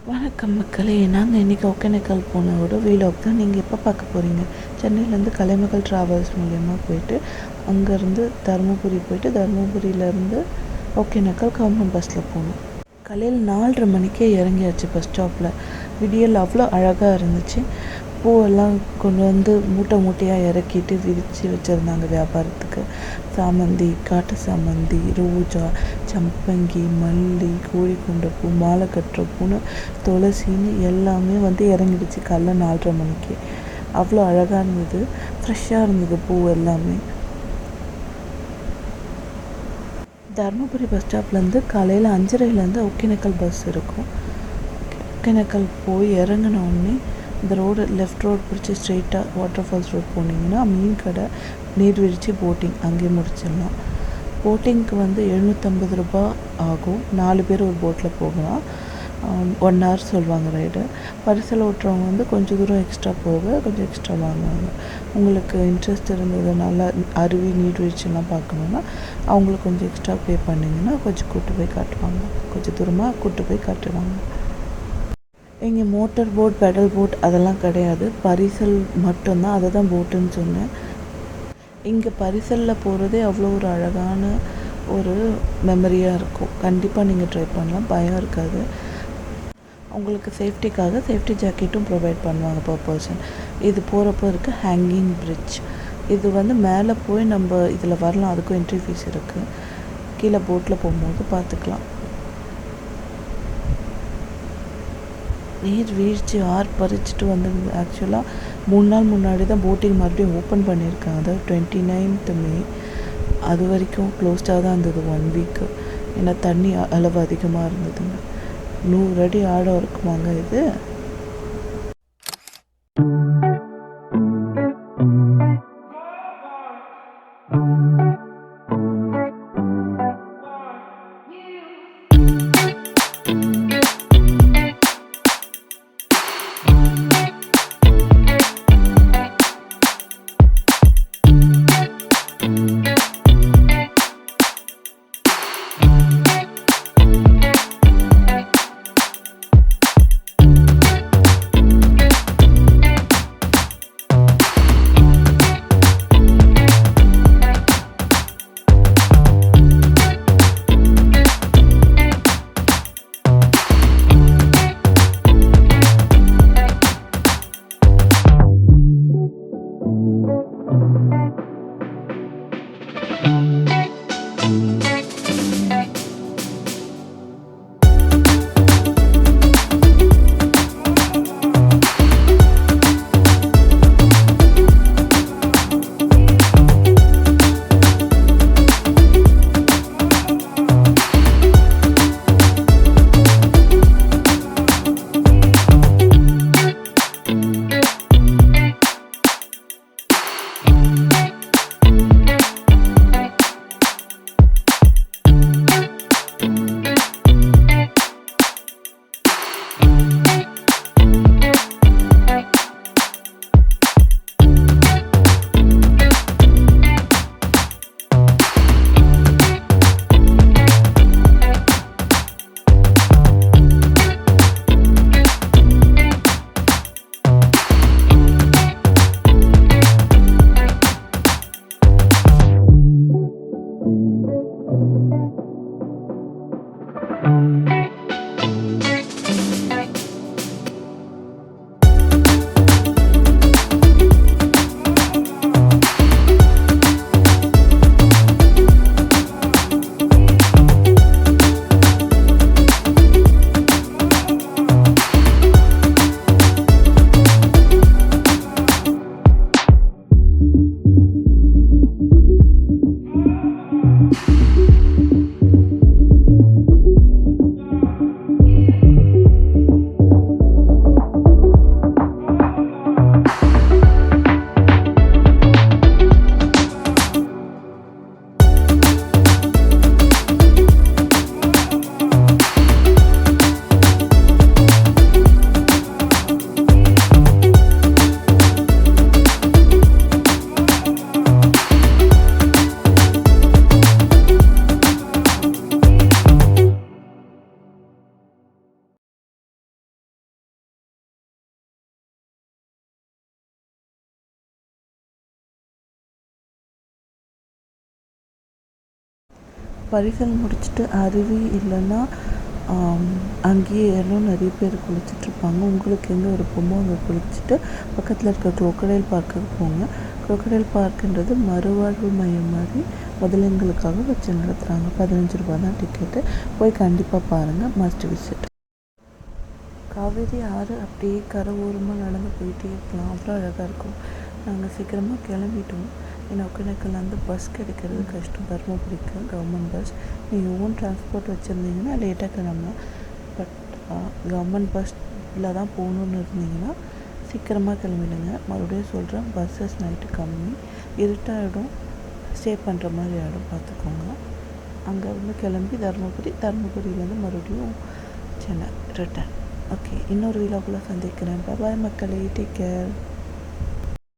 வணக்கம் மக்களே, நாங்கள் இன்றைக்கி ஒகேனக்கல் போனோட வீலாக் தான் நீங்கள் எப்போ பார்க்க போகிறீங்க. சென்னையிலேருந்து கலைமகள் ட்ராவல்ஸ் மூலயமா போயிட்டு அங்கேருந்து தருமபுரி போயிட்டு தருமபுரியிலேருந்து ஒகேனக்கல் கவர்மெண்ட் பஸ்ஸில் போகணும். காலையில் 4:30 மணிக்கே இறங்கியாச்சு பஸ் ஸ்டாப்பில். விடியல் அவ்வளோ அழகாக இருந்துச்சு. பூவெல்லாம் கொண்டு வந்து மூட்டை மூட்டையாக இறக்கிட்டு விரித்து வச்சுருந்தாங்க வியாபாரத்துக்கு. சாமந்தி, காட்டு சாமந்தி, ரோஜா, சம்பங்கி, மல்லி, கோழிக்கொண்ட பூ, மாலை கட்டுற பூன்னு துளசின்னு எல்லாமே வந்து இறங்கிடுச்சு காலைல 4:30 மணிக்கு. அவ்வளோ அழகாக இருந்தது, ஃப்ரெஷ்ஷாக இருந்தது பூ எல்லாமே. தருமபுரி பஸ் ஸ்டாப்லேருந்து காலையில் 5:30 ஒகேனக்கல் பஸ் இருக்கும். ஒகேனக்கல் போய் இறங்கினோடனே இந்த ரோடு லெஃப்ட் ரோடு பிடிச்சி ஸ்ட்ரெயிட்டாக வாட்டர்ஃபால்ஸ் ரோட் போனீங்கன்னா மீன் கடை, நீர்வீழ்ச்சி, போட்டிங் அங்கேயே முடிச்சிடலாம். போட்டிங்க்கு வந்து 750 ரூபா ஆகும். 4 பேர் ஒரு போட்டில் போகலாம். 1 hour சொல்லுவாங்க ரைடு. பரிசல் ஓட்டுறவங்க வந்து கொஞ்சம் தூரம் எக்ஸ்ட்ரா போக கொஞ்சம் எக்ஸ்ட்ரா வாங்குவாங்க. உங்களுக்கு இன்ட்ரெஸ்ட் இருந்ததுனால அருவி, நீர்வீழ்ச்சிலாம் பார்க்கணுன்னா அவங்களுக்கு கொஞ்சம் எக்ஸ்ட்ரா பே பண்ணிங்கன்னா கொஞ்சம் கூட்டு போய் காட்டுவாங்க. கொஞ்சம் தூரமாக கூட்டு போய் காட்டுவாங்க. இங்கே மோட்டர் போட், பெடல் போட் அதெல்லாம் கிடையாது. பரிசல் மட்டும்தான். அதை தான் போட்டுன்னு சொன்னேன். இங்கே பரிசலில் போகிறதே அவ்வளோ ஒரு அழகான ஒரு மெமரியாக இருக்கும். கண்டிப்பாக நீங்கள் ட்ரை பண்ணலாம், பயம் இருக்காது. உங்களுக்கு சேஃப்டிக்காக சேஃப்டி ஜாக்கெட்டும் ப்ரொவைட் பண்ணுவாங்க பர் பர்சன். இது போகிறப்போ இருக்க ஹேங்கிங் பிரிட்ஜ். இது வந்து மேலே போய் நம்ம இதில் வரலாம், அதுக்கும் என்ட்ரி ஃபீஸ் இருக்குது. கீழே போட்டில் போகும்போது பார்த்துக்கலாம். நீர் வீழ்ச்சி பறிச்சுட்டு வந்தது. ஆக்சுவலாக 3 நாள் முன்னாடி தான் போட்டிங் மறுபடியும் ஓப்பன் பண்ணியிருக்காங்க. அதாவது 29th May. அது வரைக்கும் க்ளோஸ்டாக தான் இருந்தது 1 week. ஏன்னா தண்ணி அளவு அதிகமாக இருந்ததுங்க. 100 அடி ஆழம் இருக்குமாங்க இது. பரிசல் முடிச்சுட்டு அருவி இல்லைன்னா அங்கேயே ஏறணும். நிறைய பேர் குளிச்சுட்ருப்பாங்க. உங்களுக்கு எங்கே விருப்பமோ அங்கே குளிச்சுட்டு பக்கத்தில் இருக்க குரோக்கடைல் பார்க்குக்கு போங்க. குரோக்கடைல் பார்க்குன்றது மறுவாழ்வு மையம் மாதிரி முதலைங்களுக்காக வச்சு நடத்துகிறாங்க. 15 ரூபா தான் டிக்கெட்டு. போய் கண்டிப்பாக பாருங்கள். Must visit. காவேரி ஆறு அப்படியே கரை ஓரமாக நடந்து போயிட்டே இருக்கலாம். அவ்வளோ அழகாக இருக்கும். நாங்கள் சீக்கிரமாக கிளம்பிட்டோம். ஏன்னா ஒகேனக்கல்லேருந்து பஸ் கிடைக்கிறது கஷ்டம். தருமபுரிக்கு கவர்மெண்ட் பஸ். நீங்கள் ஓன் டிரான்ஸ்போர்ட் வச்சுருந்தீங்கன்னா லேட்டாக கிளம்பலாம். பட் கவர்மெண்ட் பஸ்ஸில் தான் போகணுன்னு இருந்தீங்கன்னா சீக்கிரமாக கிளம்பிடுங்க. மறுபடியும் சொல்கிறேன், பஸ்ஸஸ் நைட்டு கம்மி, இருட்டாகிடும், ஸ்டே பண்ணுற மாதிரி ஆகிடும், பார்த்துக்கோங்க. அங்கேருந்து கிளம்பி தருமபுரியிலேருந்து மறுபடியும் சென்னை ரிட்டன். ஓகே, இன்னொரு விழாக்குள்ளே சந்திக்கிறேன். பாய் மக்களே, டேக் கேர்.